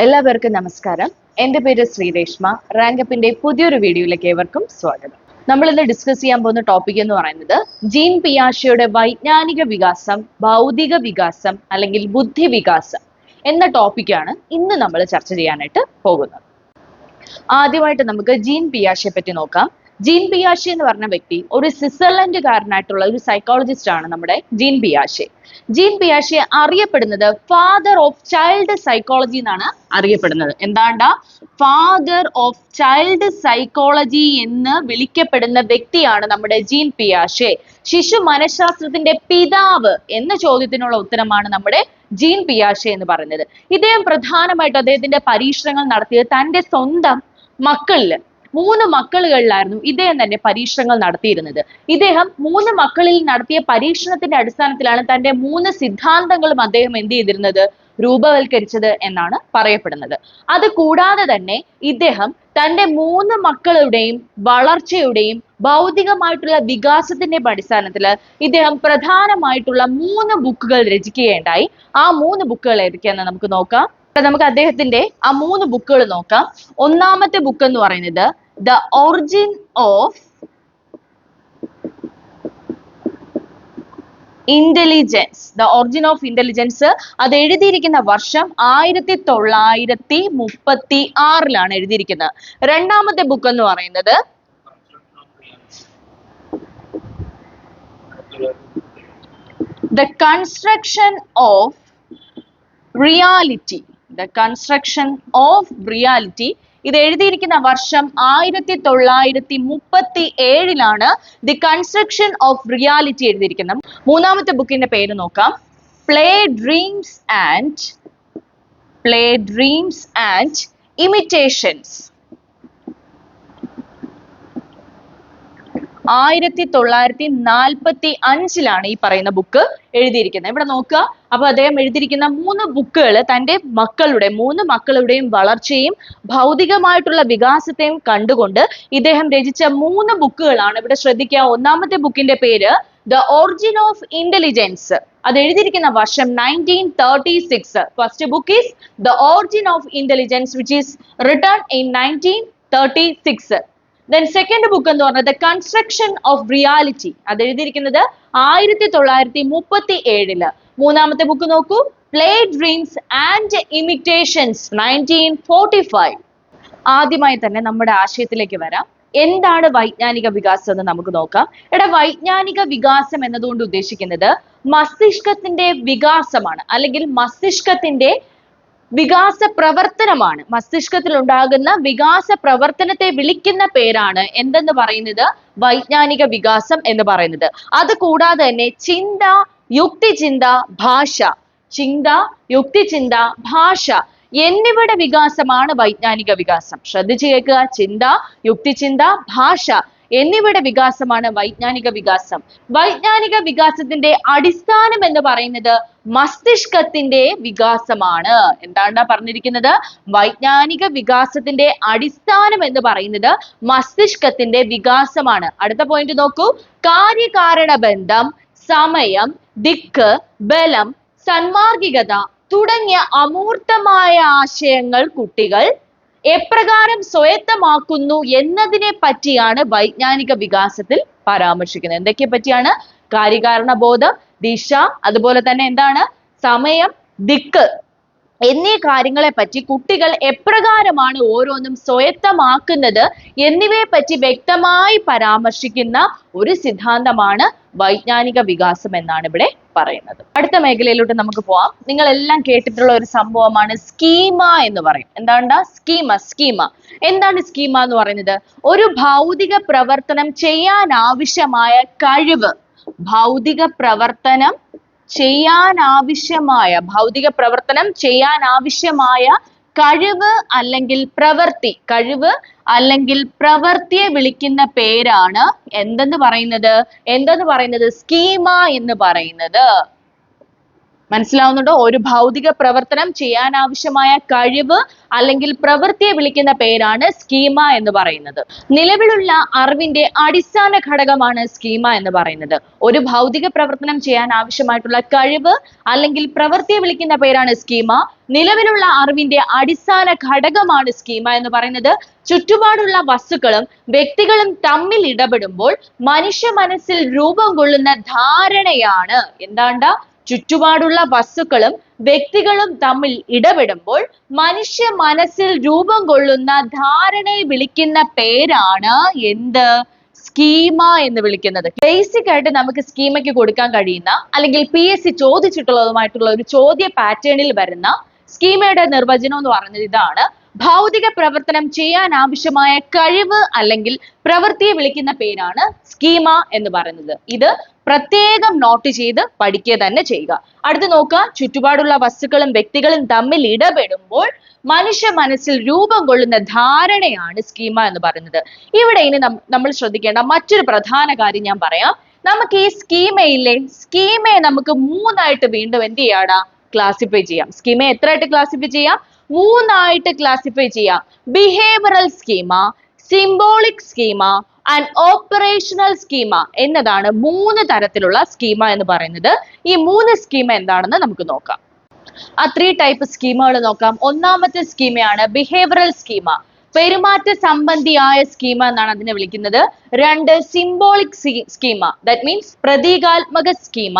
എല്ലാവർക്കും നമസ്കാരം. എൻ്റെ പേര് ശ്രീരേഷ്മ. റാങ്കപ്പിന്റെ പുതിയൊരു വീഡിയോയിലേക്ക് ഏവർക്കും സ്വാഗതം. നമ്മൾ ഇന്ന് ഡിസ്കസ് ചെയ്യാൻ പോകുന്ന ടോപ്പിക് എന്ന് പറയുന്നത് ജീൻ പിയാഷെയുടെ വൈജ്ഞാനിക വികാസം, ഭൗതിക വികാസം അല്ലെങ്കിൽ ബുദ്ധി വികാസം എന്ന ടോപ്പിക്കാണ് ഇന്ന് നമ്മൾ ചർച്ച ചെയ്യാനായിട്ട് പോകുന്നത്. ആദ്യമായിട്ട് നമുക്ക് ജീൻ പിയാഷെ പറ്റി നോക്കാം. ജീൻ പിയാഷെ എന്ന് പറഞ്ഞ വ്യക്തി ഒരു സ്വിറ്റ്സർലൻഡുകാരനായിട്ടുള്ള ഒരു സൈക്കോളജിസ്റ്റ് ആണ് നമ്മുടെ ജീൻ പിയാഷെ. ജീൻ പിയാഷെ അറിയപ്പെടുന്നത് ഫാദർ ഓഫ് ചൈൽഡ് സൈക്കോളജി എന്നാണ് അറിയപ്പെടുന്നത്. എന്താണ്ടാ ഫാദർ ഓഫ് ചൈൽഡ് സൈക്കോളജി എന്ന് വിളിക്കപ്പെടുന്ന വ്യക്തിയാണ് നമ്മുടെ ജീൻ പിയാഷെ. ശിശു മനഃശാസ്ത്രത്തിന്റെ പിതാവ് എന്ന ചോദ്യത്തിനുള്ള ഉത്തരമാണ് നമ്മുടെ ജീൻ പിയാഷെ എന്ന് പറയുന്നത്. ഇദ്ദേഹം പ്രധാനമായിട്ടും അദ്ദേഹത്തിന്റെ പരീക്ഷണങ്ങൾ നടത്തിയത് തന്റെ സ്വന്തം മക്കളില് 3 മക്കളുകളിലായിരുന്നു ഇദ്ദേഹം തന്നെ പരീക്ഷണങ്ങൾ നടത്തിയിരുന്നത്. ഇദ്ദേഹം 3 മക്കളിൽ നടത്തിയ പരീക്ഷണത്തിന്റെ അടിസ്ഥാനത്തിലാണ് തന്റെ 3 സിദ്ധാന്തങ്ങളും അദ്ദേഹം എന്ത് ചെയ്തിരുന്നത്, രൂപവൽക്കരിച്ചത് എന്നാണ് പറയപ്പെടുന്നത്. അത് കൂടാതെ തന്നെ ഇദ്ദേഹം തന്റെ 3 മക്കളുടെയും വളർച്ചയുടെയും ഭൗതികമായിട്ടുള്ള വികാസത്തിന്റെ അടിസ്ഥാനത്തിൽ ഇദ്ദേഹം പ്രധാനമായിട്ടുള്ള 3 ബുക്കുകൾ രചിക്കുകയുണ്ടായി. ആ 3 ബുക്കുകൾ ഏതൊക്കെയാണെന്ന് നമുക്ക് നോക്കാം. നമുക്ക് അദ്ദേഹത്തിന്റെ ആ 3 ബുക്കുകൾ നോക്കാം. ഒന്നാമത്തെ ബുക്ക് എന്ന് പറയുന്നത് The Origin of Intelligence. The Origin of Intelligence അത് എഴുതിയിരിക്കുന്ന വർഷം 1936 എഴുതിയിരിക്കുന്നത്. രണ്ടാമത്തെ ബുക്ക് എന്ന് പറയുന്നത് The Construction of Reality. The Construction of Reality. ഇത് എഴുതിയിരിക്കുന്ന വർഷം 1937 ദി കൺസ്ട്രക്ഷൻ ഓഫ് റിയാലിറ്റി എഴുതിയിരിക്കുന്നത്. മൂന്നാമത്തെ ബുക്കിന്റെ പേര് നോക്കാം. Play dreams and imitations. 1945 ഈ പറയുന്ന ബുക്ക് എഴുതിയിരിക്കുന്നത്. ഇവിടെ നോക്കുക. അപ്പൊ അദ്ദേഹം എഴുതിയിരിക്കുന്ന 3 ബുക്കുകൾ തന്റെ മക്കളുടെ 3 മക്കളുടെയും വളർച്ചയും ഭൗതികമായിട്ടുള്ള വികാസത്തെയും കണ്ടുകൊണ്ട് ഇദ്ദേഹം രചിച്ച 3 ബുക്കുകളാണ്. ഇവിടെ ശ്രദ്ധിക്കുക. ഒന്നാമത്തെ ബുക്കിന്റെ പേര് ദ ഒറിജിൻ ഓഫ് ഇന്റലിജൻസ്. അത് എഴുതിയിരിക്കുന്ന വർഷം 1936. First book is the origin of intelligence which is written in 1936. Then second book എന്ന് പറഞ്ഞത് The Construction of Reality. അത് എഴുതിയിരിക്കുന്നത് 1937. മൂന്നാമത്തെ ബുക്ക് നോക്കൂ. Play Dreams and Imitations 1945. ആദ്യമായി തന്നെ നമ്മുടെ ആശയത്തിലേക്ക് വരാം. എന്താണ് വൈജ്ഞാനിക വികാസം എന്ന് നമുക്ക് നോക്കാം. വൈജ്ഞാനിക വികാസം എന്നതുകൊണ്ട് ഉദ്ദേശിക്കുന്നത് മസ്തിഷ്കത്തിന്റെ വികാസമാണ്, അല്ലെങ്കിൽ മസ്തിഷ്കത്തിന്റെ വികാസ പ്രവർത്തനമാണ്. മസ്തിഷ്കത്തിൽ ഉണ്ടാകുന്ന വികാസ പ്രവർത്തനത്തെ വിളിക്കുന്ന പേരാണ് എന്തെന്ന് പറയുന്നത്, വൈജ്ഞാനിക വികാസം എന്ന് പറയുന്നത്. അത് കൂടാതെ തന്നെ ചിന്ത, യുക്തിചിന്ത, ഭാഷ, ഭാഷ എന്നിവയുടെ വികാസമാണ് വൈജ്ഞാനിക വികാസം. ശ്രദ്ധിച്ചു കേൾക്കുക. ചിന്ത, യുക്തിചിന്ത, ഭാഷ എന്നിവയുടെ വികാസമാണ് വൈജ്ഞാനിക വികാസം. വൈജ്ഞാനിക വികാസത്തിന്റെ അടിസ്ഥാനം എന്ന് പറയുന്നത് മസ്തിഷ്കത്തിന്റെ വികാസമാണ്. എന്താണ് പറഞ്ഞിരിക്കുന്നത്? വൈജ്ഞാനിക വികാസത്തിന്റെ അടിസ്ഥാനം എന്ന് പറയുന്നത് മസ്തിഷ്കത്തിന്റെ വികാസമാണ്. അടുത്ത പോയിന്റ് നോക്കൂ. കാര്യകാരണ ബന്ധം, സമയം, ദിക്ക്, ബലം, സന്മാർഗികത തുടങ്ങിയ അമൂർത്തമായ ആശയങ്ങൾ കുട്ടികൾ എപ്രകാരം സ്വായത്തമാക്കുന്നു എന്നതിനെ പറ്റിയാണ് വൈജ്ഞാനിക വികാസത്തിൽ പരാമർശിക്കുന്നത്. എന്തൊക്കെ പറ്റിയാണ്? കാര്യകാരണബോധം, ദിശ, അതുപോലെ തന്നെ എന്താണ്, സമയം, ദിക്ക് എന്നീ കാര്യങ്ങളെ പറ്റി കുട്ടികൾ എപ്രകാരമാണ് ഓരോന്നും സ്വായത്തമാക്കുന്നത് എന്നിവയെ പറ്റി വ്യക്തമായി പരാമർശിക്കുന്ന ഒരു സിദ്ധാന്തമാണ് വൈജ്ഞാനിക വികാസം എന്നാണ് ഇവിടെ പറയുന്നത്. അടുത്ത മേഖലയിലോട്ട് നമുക്ക് പോവാം. നിങ്ങൾ എല്ലാം കേട്ടിട്ടുള്ള ഒരു സംഭവമാണ് സ്കീമ എന്ന് പറയും. എന്താണ്ടാ സ്കീമ? എന്താണ് സ്കീമ എന്ന് പറയുന്നത്? ഒരു ഭൗതിക പ്രവർത്തനം ചെയ്യാൻ ആവശ്യമായ കഴിവ്, ഭൗതിക പ്രവർത്തനം ചെയ്യാൻ ആവശ്യമായ കഴിവ് അല്ലെങ്കിൽ പ്രവൃത്തിയെ വിളിക്കുന്ന പേരാണ് എന്തെന്ന് പറയുന്നത്? സ്കീമ എന്ന് പറയുന്നത്. മനസ്സിലാവുന്നുണ്ടോ? ഒരു ഭൗതിക പ്രവർത്തനം ചെയ്യാൻ ആവശ്യമായ കഴിവ് അല്ലെങ്കിൽ പ്രവൃത്തിയെ വിളിക്കുന്ന പേരാണ് സ്കീമ എന്ന് പറയുന്നത്. നിലവിലുള്ള അറിവിന്റെ അടിസ്ഥാന ഘടകമാണ് സ്കീമ എന്ന് പറയുന്നത്. ഒരു ഭൗതിക പ്രവർത്തനം ചെയ്യാൻ ആവശ്യമായിട്ടുള്ള കഴിവ് അല്ലെങ്കിൽ പ്രവൃത്തിയെ വിളിക്കുന്ന പേരാണ് സ്കീമ. നിലവിലുള്ള അറിവിന്റെ അടിസ്ഥാന ഘടകമാണ് സ്കീമ എന്ന് പറയുന്നത്. ചുറ്റുപാടുള്ള വസ്തുക്കളും വ്യക്തികളും തമ്മിൽ ഇടപെടുമ്പോൾ മനുഷ്യ മനസ്സിൽ രൂപം കൊള്ളുന്ന ധാരണയാണ് എന്താണ്ട? ചുറ്റുപാടുള്ള വസ്തുക്കളും വ്യക്തികളും തമ്മിൽ ഇടപെടുമ്പോൾ മനുഷ്യ മനസ്സിൽ രൂപം കൊള്ളുന്ന ധാരണയെ വിളിക്കുന്ന പേരാണ് എന്ത്? സ്കീമ എന്ന് വിളിക്കുന്നത്. ബേസിക് ആയിട്ട് നമുക്ക് സ്കീമയ്ക്ക് കൊടുക്കാൻ കഴിയുന്ന അല്ലെങ്കിൽ PSC ചോദിച്ചിട്ടുള്ളതുമായിട്ടുള്ള ഒരു ചോദ്യ പാറ്റേണിൽ വരുന്ന സ്കീമയുടെ നിർവചനം എന്ന് പറയുന്നത് ഇതാണ്: ഭൗതിക പ്രവർത്തനം ചെയ്യാൻ ആവശ്യമായ കഴിവ് അല്ലെങ്കിൽ പ്രവൃത്തിയെ വിളിക്കുന്ന പേരാണ് സ്കീമ എന്ന് പറയുന്നത്. ഇത് പ്രത്യേകം നോട്ട് ചെയ്ത് പഠിക്കുക തന്നെ ചെയ്യുക. അടുത്ത് നോക്കുക, ചുറ്റുപാടുള്ള വസ്തുക്കളും വ്യക്തികളും തമ്മിൽ ഇടപെടുമ്പോൾ മനുഷ്യ മനസ്സിൽ രൂപം കൊള്ളുന്ന ധാരണയാണ് സ്കീമ എന്ന് പറയുന്നത്. ഇവിടെ ഇനി നമ്മൾ ശ്രദ്ധിക്കേണ്ട മറ്റൊരു പ്രധാന കാര്യം ഞാൻ പറയാം. നമുക്ക് ഈ സ്കീമയെ നമുക്ക് മൂന്നായിട്ട് വീണ്ടും എന്ത് ചെയ്യാടാ? ക്ലാസിഫൈ ചെയ്യാം. സ്കീമയെ എത്രയായിട്ട് ക്ലാസിഫൈ ചെയ്യാം? മൂന്നായിട്ട് ക്ലാസിഫൈ ചെയ്യാം. Behavioural schema, symbolic schema and operational schema എന്നതാണ് മൂന്ന് തരത്തിലുള്ള സ്കീമ എന്ന് പറയുന്നത്. ഈ മൂന്ന് സ്കീമ എന്താണെന്ന് നമുക്ക് നോക്കാം. ആ 3 ടൈപ്പ് സ്കീമകൾ നോക്കാം. ഒന്നാമത്തെ സ്കീമയാണ് ബിഹേവിയറൽ സ്കീമ, പെരുമാറ്റ സംബന്ധിയായ സ്കീമ എന്നാണ് അതിനെ വിളിക്കുന്നത്. 2 സിംബോളിക് സ്കീമ, ദാറ്റ് മീൻസ് പ്രതീകാത്മക സ്കീമ.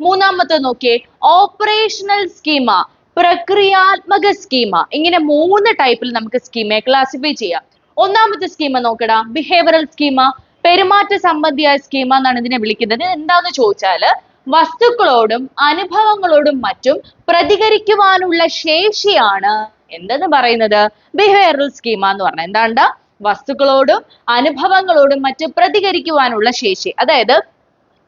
മൂന്നാമത്തെ നോക്കിയേ, ഓപ്പറേഷണൽ സ്കീമ, പ്രക്രിയാത്മക സ്കീമ. ഇങ്ങനെ 3 ടൈപ്പിൽ നമുക്ക് സ്കീമയെ ക്ലാസിഫൈ ചെയ്യാം. ഒന്നാമത്തെ സ്കീമ നോക്കടാ, ബിഹേവിയറൽ സ്കീമ, പെരുമാറ്റ സംബന്ധിയായ സ്കീമ എന്നാണ് ഇതിനെ വിളിക്കുന്നത്. എന്താന്ന് ചോദിച്ചാല് വസ്തുക്കളോടും അനുഭവങ്ങളോടും മറ്റും പ്രതികരിക്കുവാനുള്ള ശേഷിയാണ് എന്തെന്ന് പറയുന്നത്? ബിഹേവിയറൽ സ്കീമ എന്ന് പറഞ്ഞാൽ എന്താണ്ട? വസ്തുക്കളോടും അനുഭവങ്ങളോടും മറ്റും പ്രതികരിക്കുവാനുള്ള ശേഷി. അതായത്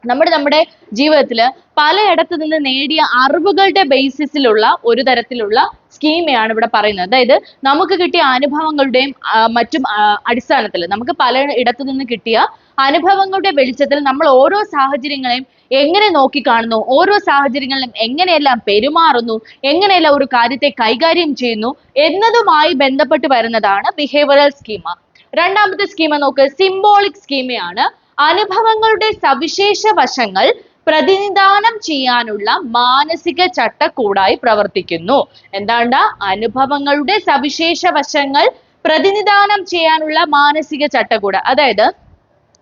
നമ്മുടെ ജീവിതത്തിൽ പലയിടത്തു നിന്ന് നേടിയ അറിവുകളുടെ ബേസിസിലുള്ള ഒരു തരത്തിലുള്ള സ്കീമയാണ് ഇവിടെ പറയുന്നത്. അതായത് നമുക്ക് കിട്ടിയ അനുഭവങ്ങളുടെയും മറ്റും അടിസ്ഥാനത്തിൽ നമുക്ക് പലയിടത്തു നിന്ന് കിട്ടിയ അനുഭവങ്ങളുടെ വെളിച്ചത്തിൽ നമ്മൾ ഓരോ സാഹചര്യങ്ങളെയും എങ്ങനെ നോക്കിക്കാണുന്നു, ഓരോ സാഹചര്യങ്ങളിലും എങ്ങനെയെല്ലാം പെരുമാറുന്നു, എങ്ങനെയെല്ലാം ഒരു കാര്യത്തെ കൈകാര്യം ചെയ്യുന്നു എന്നതുമായി ബന്ധപ്പെട്ട് വരുന്നതാണ് ബിഹേവിയറൽ സ്കീമ. രണ്ടാമത്തെ സ്കീമ നോക്ക്, സിംബോളിക് സ്കീമയാണ്. അനുഭവങ്ങളുടെ സവിശേഷ വശങ്ങൾ പ്രതിനിധാനം ചെയ്യാനുള്ള മാനസിക ചട്ടക്കൂടായി പ്രവർത്തിക്കുന്നു. എന്താണ്ട? അനുഭവങ്ങളുടെ സവിശേഷ വശങ്ങൾ പ്രതിനിധാനം ചെയ്യാനുള്ള മാനസിക ചട്ടക്കൂട്. അതായത്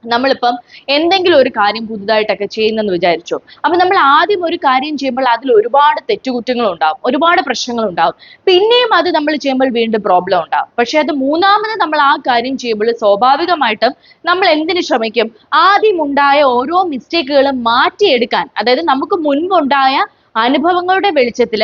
നമ്മളിപ്പം എന്തെങ്കിലും ഒരു കാര്യം പുതുതായിട്ടൊക്കെ ചെയ്യുന്നെന്ന് വിചാരിച്ചു. അപ്പൊ നമ്മൾ ആദ്യം ഒരു കാര്യം ചെയ്യുമ്പോൾ അതിൽ ഒരുപാട് തെറ്റുകുറ്റങ്ങൾ ഉണ്ടാവും, ഒരുപാട് പ്രശ്നങ്ങൾ ഉണ്ടാവും. പിന്നെയും അത് നമ്മൾ ചെയ്യുമ്പോൾ വീണ്ടും പ്രോബ്ലം ഉണ്ടാവും. പക്ഷെ അത് മൂന്നാമത് നമ്മൾ ആ കാര്യം ചെയ്യുമ്പോൾ സ്വാഭാവികമായിട്ടും നമ്മൾ എന്തിനു ശ്രമിക്കും? ആദ്യം ഉണ്ടായ ഓരോ മിസ്റ്റേക്കുകളും മാറ്റിയെടുക്കാൻ, അതായത് നമുക്ക് മുൻപുണ്ടായ അനുഭവങ്ങളുടെ വെളിച്ചത്തിൽ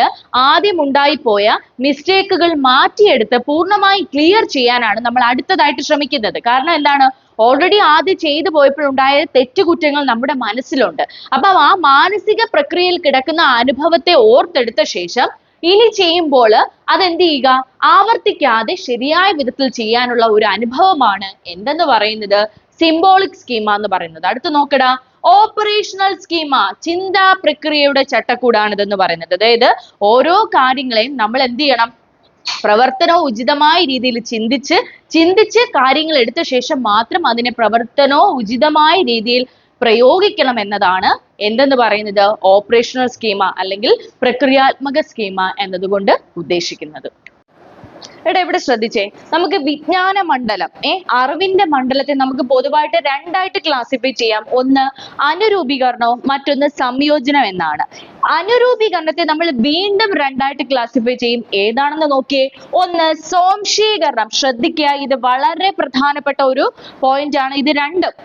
ആദ്യം ഉണ്ടായിപ്പോയ മിസ്റ്റേക്കുകൾ മാറ്റിയെടുത്ത് പൂർണ്ണമായി ക്ലിയർ ചെയ്യാനാണ് നമ്മൾ അടുത്തതായിട്ട് ശ്രമിക്കുന്നത്. കാരണം എന്താണ്? ഓൾറെഡി ആദ്യം ചെയ്തു പോയപ്പോഴുണ്ടായ തെറ്റുകുറ്റങ്ങൾ നമ്മുടെ മനസ്സിലുണ്ട്. അപ്പൊ ആ മാനസിക പ്രക്രിയയിൽ കിടക്കുന്ന അനുഭവത്തെ ഓർത്തെടുത്ത ശേഷം ഇനി ചെയ്യുമ്പോൾ അതെന്ത് ചെയ്യുക? ആവർത്തിക്കാതെ ശരിയായ വിധത്തിൽ ചെയ്യാനുള്ള ഒരു അനുഭവമാണ് എന്തെന്ന് പറയുന്നത്? സിംബോളിക് സ്കീമ എന്ന് പറയുന്നത്. അടുത്ത് നോക്കടാ, ഓപ്പറേഷണൽ സ്കീമ, ചിന്താ പ്രക്രിയയുടെ ചട്ടക്കൂടാണിതെന്ന് പറയുന്നത്. അതായത് ഓരോ കാര്യങ്ങളെയും നമ്മൾ എന്ത് ചെയ്യണം? പ്രവർത്തനവും ഉചിതമായ രീതിയിൽ ചിന്തിച്ച് കാര്യങ്ങൾ എടുത്ത ശേഷം മാത്രം അതിനെ പ്രവർത്തനവും ഉചിതമായ രീതിയിൽ പ്രയോഗിക്കണം എന്നതാണ് എന്തെന്ന് പറയുന്നത്? ഓപ്പറേഷണൽ സ്കീമ അല്ലെങ്കിൽ പ്രക്രിയാത്മക സ്കീമ എന്നതുകൊണ്ട് ഉദ്ദേശിക്കുന്നത്. ഇവിടെ ശ്രദ്ധിച്ചേ, നമുക്ക് വിജ്ഞാന മണ്ഡലം അറിവിന്റെ മണ്ഡലത്തെ നമുക്ക് പൊതുവായിട്ട് രണ്ടായിട്ട് ക്ലാസിഫൈ ചെയ്യാം. ഒന്ന് അനുരൂപീകരണവും മറ്റൊന്ന് സംയോജനം എന്നാണ്. അനുരൂപീകരണത്തെ നമ്മൾ വീണ്ടും രണ്ടായിട്ട് ക്ലാസിഫൈ ചെയ്യും. ഏതാണെന്ന് നോക്കിയേ. ഒന്ന് സ്വാംശീകരണം. ശ്രദ്ധിക്കുക, ഇത് വളരെ പ്രധാനപ്പെട്ട ഒരു പോയിന്റ് ആണ്.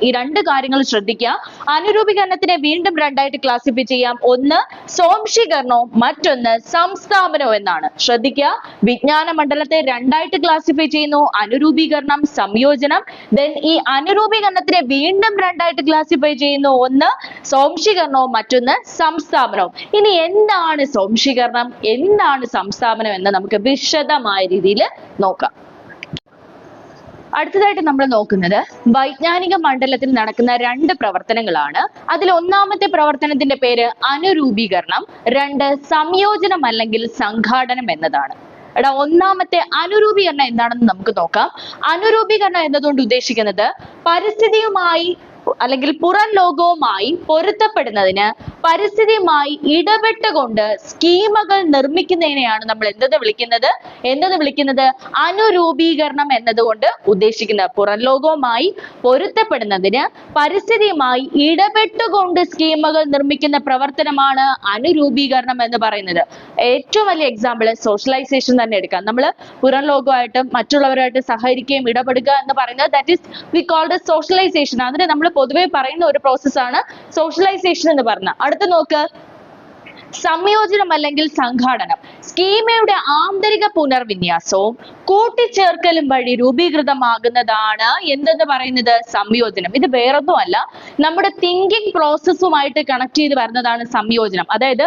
ഈ രണ്ട് കാര്യങ്ങൾ ശ്രദ്ധിക്കുക. അനുരൂപീകരണത്തിനെ വീണ്ടും രണ്ടായിട്ട് ക്ലാസിഫൈ ചെയ്യാം. ഒന്ന് സ്വാംശീകരണവും മറ്റൊന്ന് സംസ്ഥാപനവും എന്നാണ്. ശ്രദ്ധിക്കുക, വിജ്ഞാന മണ്ഡലത്തെ രണ്ടായിട്ട് ക്ലാസിഫൈ ചെയ്യുന്നു. അനുരൂപീകരണം, സംയോജനം. ദെൻ ഈ അനുരൂപീകരണത്തിനെ വീണ്ടും രണ്ടായിട്ട് ക്ലാസിഫൈ ചെയ്യുന്നു. ഒന്ന് സ്വാംശീകരണവും മറ്റൊന്ന് സംസ്ഥാപനവും. ഇനി എന്താണ് സ്വാംശീകരണം, എന്താണ് സംസ്ഥാപനം എന്ന് നമുക്ക് വിശദമായ രീതിയിൽ നോക്കാം. അടുത്തതായിട്ട് നമ്മൾ നോക്കുന്നത് വൈജ്ഞാനിക മണ്ഡലത്തിൽ നടക്കുന്ന രണ്ട് പ്രവർത്തനങ്ങളാണ്. അതിൽ ഒന്നാമത്തെ പ്രവർത്തനത്തിന്റെ പേര് അനുരൂപീകരണം, രണ്ട് സംയോജനം അല്ലെങ്കിൽ സംഘാടനം എന്നതാണ്. ഒന്നാമത്തെ അനുരൂപീകരണം എന്താണെന്ന് നമുക്ക് നോക്കാം. അനുരൂപീകരണം എന്നതുകൊണ്ട് ഉദ്ദേശിക്കുന്നത് പരിസ്ഥിതിയുമായി അല്ലെങ്കിൽ പുറം ലോകവുമായി പൊരുത്തപ്പെടുന്നതിന് പരിസ്ഥിതിയുമായി ഇടപെട്ടുകൊണ്ട് സ്കീമുകൾ നിർമ്മിക്കുന്നതിനെയാണ് നമ്മൾ എന്തെന്ന് വിളിക്കുന്നത് അനുരൂപീകരണം എന്നതുകൊണ്ട് ഉദ്ദേശിക്കുന്നത്. പുറം ലോകവുമായി പൊരുത്തപ്പെടുന്നതിന് പരിസ്ഥിതിയുമായി ഇടപെട്ടുകൊണ്ട് സ്കീമുകൾ നിർമ്മിക്കുന്ന പ്രവർത്തനമാണ് അനുരൂപീകരണം എന്ന് പറയുന്നത്. ഏറ്റവും വലിയ എക്സാമ്പിൾ സോഷ്യലൈസേഷൻ തന്നെ എടുക്കാം. നമ്മൾ പുറം ലോകമായിട്ട് മറ്റുള്ളവരായിട്ട് സഹകരിക്കുകയും ഇടപെടുക എന്ന് പറയുന്നത് that is we called socialisation. അതിന് നമ്മൾ പൊതുവെ പറയുന്ന ഒരു പ്രോസസ്സാണ് സോഷ്യലൈസേഷൻ എന്ന് പറഞ്ഞ. അടുത്ത നോക്ക്, സംയോജനം അല്ലെങ്കിൽ സംഘാടനം. സ്കീമയുടെ ആന്തരിക പുനർവിന്യാസവും കൂട്ടിച്ചേർക്കലും വഴി രൂപീകൃതമാകുന്നതാണ് എന്തെന്ന് പറയുന്നത് സംയോജനം. ഇത് വേറൊന്നുമല്ല, നമ്മുടെ തിങ്കിങ് പ്രോസസ്സുമായിട്ട് കണക്ട് ചെയ്ത് വരുന്നതാണ് സംയോജനം. അതായത്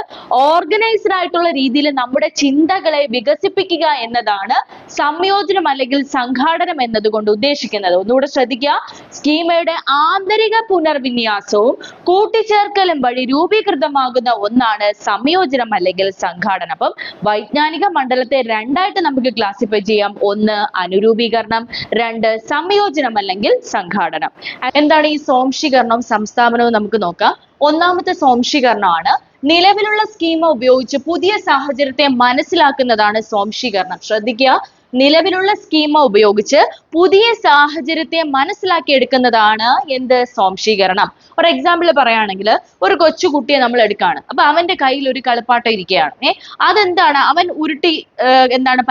ഓർഗനൈസ്ഡ് ആയിട്ടുള്ള രീതിയിൽ നമ്മുടെ ചിന്തകളെ വികസിപ്പിക്കുക എന്നതാണ് സംയോജനം അല്ലെങ്കിൽ സംഘാടനം എന്നതുകൊണ്ട് ഉദ്ദേശിക്കുന്നത്. ഒന്നുകൂടെ ശ്രദ്ധിക്കുക, സ്കീമയുടെ ആന്തരിക പുനർവിന്യാസവും കൂട്ടിച്ചേർക്കലും വഴി രൂപീകൃതമാകുന്ന ഒന്നാണ് സംയോജനം അല്ലെങ്കിൽ സംഘാടനം. അപ്പം വൈജ്ഞാനിക മണ്ഡലത്തെ രണ്ടായിട്ട് നമുക്ക് ക്ലാസിഫൈ ചെയ്യാം. ഒന്ന് അനുരൂപീകരണം, രണ്ട് സംയോജനം അല്ലെങ്കിൽ സംഘാടനം. എന്താണ് ഈ സ്വാംശീകരണവും സംസ്ഥാപനവും നമുക്ക് നോക്കാം. ഒന്നാമത്തെ സ്വാംശീകരണമാണ് നിലവിലുള്ള സ്കീമ ഉപയോഗിച്ച് പുതിയ സാഹചര്യത്തെ മനസ്സിലാക്കുന്നതാണ് സ്വാംശീകരണം. ശ്രദ്ധിക്കുക, നിലവിലുള്ള സ്കീമ ഉപയോഗിച്ച് പുതിയ സാഹചര്യത്തെ മനസ്സിലാക്കിയെടുക്കുന്നതാണ് എന്ത് സ്വാംശീകരണം. ഒരു എക്സാമ്പിൾ പറയുകയാണെങ്കിൽ ഒരു കൊച്ചുകുട്ടിയെ നമ്മൾ എടുക്കുകയാണ്. അപ്പൊ അവന്റെ കയ്യിൽ ഒരു കളിപ്പാട്ടം ഇരിക്കുകയാണ്. അതെന്താണ്, അവൻ ഉരുട്ടി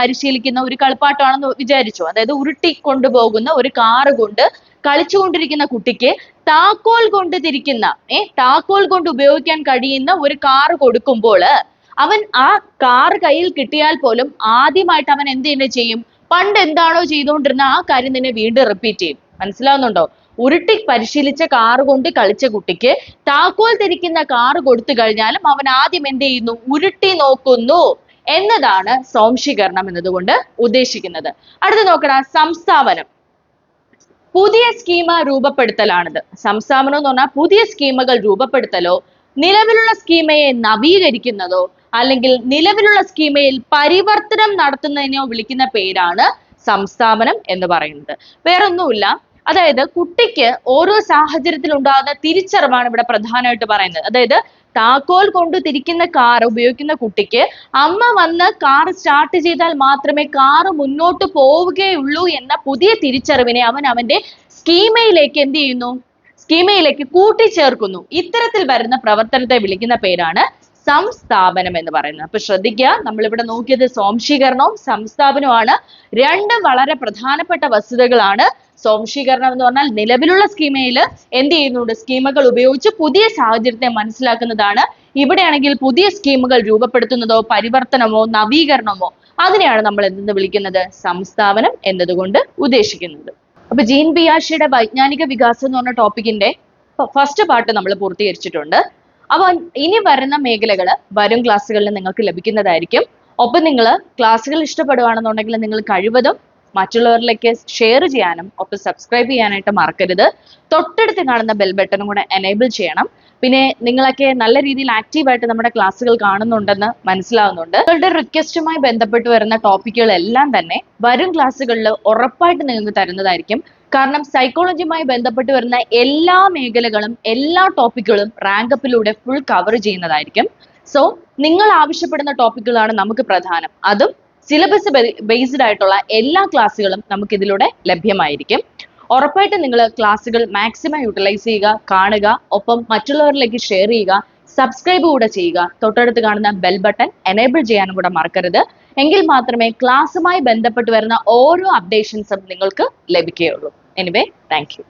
പരിശീലിക്കുന്ന ഒരു കളിപ്പാട്ടമാണെന്ന് വിചാരിച്ചു. അതായത് ഉരുട്ടി കൊണ്ടുപോകുന്ന ഒരു കാറ് കൊണ്ട് കളിച്ചുകൊണ്ടിരിക്കുന്ന കുട്ടിക്ക് താക്കോൽ കൊണ്ട് ഉപയോഗിക്കാൻ കഴിയുന്ന ഒരു കാറ് കൊടുക്കുമ്പോൾ അവൻ ആ കാർ കയ്യിൽ കിട്ടിയാൽ പോലും ആദ്യമായിട്ട് അവൻ എന്ത് തന്നെ ചെയ്യും, പണ്ട് എന്താണോ ചെയ്തുകൊണ്ടിരുന്ന ആ കാര്യം തന്നെ വീണ്ടും റിപ്പീറ്റ് ചെയ്യും. മനസ്സിലാവുന്നുണ്ടോ? ഉരുട്ടി പരിശീലിച്ച കാറ് കൊണ്ട് കളിച്ച കുട്ടിക്ക് താക്കോൽ തിരിക്കുന്ന കാറ് കൊടുത്തു കഴിഞ്ഞാലും അവൻ ആദ്യം എന്ത് ചെയ്യുന്നു, ഉരുട്ടി നോക്കുന്നു എന്നതാണ് സ്വാംശീകരണം എന്നതുകൊണ്ട് ഉദ്ദേശിക്കുന്നത്. അടുത്ത് നോക്കണ സംസ്ഥാപനം. പുതിയ സ്കീമ രൂപപ്പെടുത്തലാണിത്. സംസ്ഥാപനം എന്ന് പറഞ്ഞാൽ പുതിയ സ്കീമുകൾ രൂപപ്പെടുത്തലോ നിലവിലുള്ള സ്കീമയെ നവീകരിക്കുന്നതോ അല്ലെങ്കിൽ നിലവിലുള്ള സ്കീമയിൽ പരിവർത്തനം നടത്തുന്നതിനോ വിളിക്കുന്ന പേരാണ് സംസ്ഥാപനം എന്ന് പറയുന്നത്. വേറൊന്നുമില്ല, അതായത് കുട്ടിക്ക് ഓരോ സാഹചര്യത്തിൽ ഉണ്ടാകുന്ന തിരിച്ചറിവാണ് ഇവിടെ പ്രധാനമായിട്ട് പറയുന്നത്. അതായത് താക്കോൽ കൊണ്ട് തിരിക്കുന്ന കാർ ഉപയോഗിക്കുന്ന കുട്ടിക്ക് അമ്മ വന്ന് കാർ സ്റ്റാർട്ട് ചെയ്താൽ മാത്രമേ കാർ മുന്നോട്ട് പോവുകയുള്ളൂ എന്ന പുതിയ തിരിച്ചറിവിനെ അവൻ അവന്റെ സ്കീമയിലേക്ക് എന്ത് ചെയ്യുന്നു, സ്കീമയിലേക്ക് കൂട്ടിച്ചേർക്കുന്നു. ഇത്തരത്തിൽ വരുന്ന പ്രവർത്തനത്തെ വിളിക്കുന്ന പേരാണ് സംസ്ഥാപനം എന്ന് പറയുന്നത്. അപ്പൊ ശ്രദ്ധിക്കുക, നമ്മളിവിടെ നോക്കിയത് സ്വാംശീകരണവും സംസ്ഥാപനവുമാണ്. രണ്ടും വളരെ പ്രധാനപ്പെട്ട വസ്തുതകളാണ്. സ്വാംശീകരണം എന്ന് പറഞ്ഞാൽ നിലവിലുള്ള സ്കീമയിൽ എന്ത് ചെയ്യുന്നുണ്ട്, സ്കീമുകൾ ഉപയോഗിച്ച് പുതിയ സാഹചര്യത്തെ മനസ്സിലാക്കുന്നതാണ്. ഇവിടെയാണെങ്കിൽ പുതിയ സ്കീമുകൾ രൂപപ്പെടുത്തുന്നതോ പരിവർത്തനമോ നവീകരണമോ അതിനെയാണ് നമ്മൾ എന്തെന്ന് വിളിക്കുന്നത്, സംസ്ഥാപനം എന്നതുകൊണ്ട് ഉദ്ദേശിക്കുന്നത്. അപ്പൊ ജീൻ പിയാഷെയുടെ വൈജ്ഞാനിക വികാസം എന്ന് പറഞ്ഞ ടോപ്പിക്കിന്റെ ഫസ്റ്റ് പാർട്ട് നമ്മൾ പൂർത്തീകരിച്ചിട്ടുണ്ട്. അപ്പൊ ഇനി വരുന്ന മേഖലകൾ വരും ക്ലാസ്സുകളിൽ നിങ്ങൾക്ക് ലഭിക്കുന്നതായിരിക്കും. ഒപ്പം നിങ്ങൾ ക്ലാസ്സുകൾ ഇഷ്ടപ്പെടുകയാണെന്നുണ്ടെങ്കിൽ നിങ്ങൾ കഴിവതും മറ്റുള്ളവരിലേക്ക് ഷെയർ ചെയ്യാനും ഒപ്പം സബ്സ്ക്രൈബ് ചെയ്യാനായിട്ട് മറക്കരുത്. തൊട്ടടുത്ത് കാണുന്ന ബെൽ ബട്ടണും കൂടെ എനേബിൾ ചെയ്യണം. പിന്നെ നിങ്ങളൊക്കെ നല്ല രീതിയിൽ ആക്റ്റീവായിട്ട് നമ്മുടെ ക്ലാസ്സുകൾ കാണുന്നുണ്ടെന്ന് മനസ്സിലാവുന്നുണ്ട്. നിങ്ങളുടെ റിക്വസ്റ്റുമായി ബന്ധപ്പെട്ട് വരുന്ന ടോപ്പിക്കുകളെല്ലാം തന്നെ വരും ക്ലാസ്സുകളിൽ ഉറപ്പായിട്ട് നിങ്ങൾക്ക് തരുന്നതായിരിക്കും. കാരണം സൈക്കോളജിയുമായി ബന്ധപ്പെട്ട് വരുന്ന എല്ലാ മേഖലകളും എല്ലാ ടോപ്പിക്കുകളും റാങ്കപ്പിലൂടെ ഫുൾ കവർ ചെയ്യുന്നതായിരിക്കും. സോ നിങ്ങൾ ആവശ്യപ്പെടുന്ന ടോപ്പിക്കുകളാണ് നമുക്ക് പ്രധാനം. അതും സിലബസ് ബേസ്ഡ് ആയിട്ടുള്ള എല്ലാ ക്ലാസ്സുകളും നമുക്ക് ഇതിലൂടെ ലഭ്യമായിരിക്കും. ഉറപ്പായിട്ട് നിങ്ങൾ ക്ലാസ്സുകൾ മാക്സിമം യൂട്ടിലൈസ് ചെയ്യുക, കാണുക, ഒപ്പം മറ്റുള്ളവരിലേക്ക് ഷെയർ ചെയ്യുക, സബ്സ്ക്രൈബ് കൂടെ ചെയ്യുക. തൊട്ടടുത്ത് കാണുന്ന ബെൽ ബട്ടൺ എനേബിൾ ചെയ്യാനും കൂടെ മറക്കരുത്. എങ്കിൽ മാത്രമേ ക്ലാസ്സുമായി ബന്ധപ്പെട്ട് വരുന്ന ഓരോ അപ്ഡേഷൻസും നിങ്ങൾക്ക് ലഭിക്കുകയുള്ളൂ. Anyway, thank you.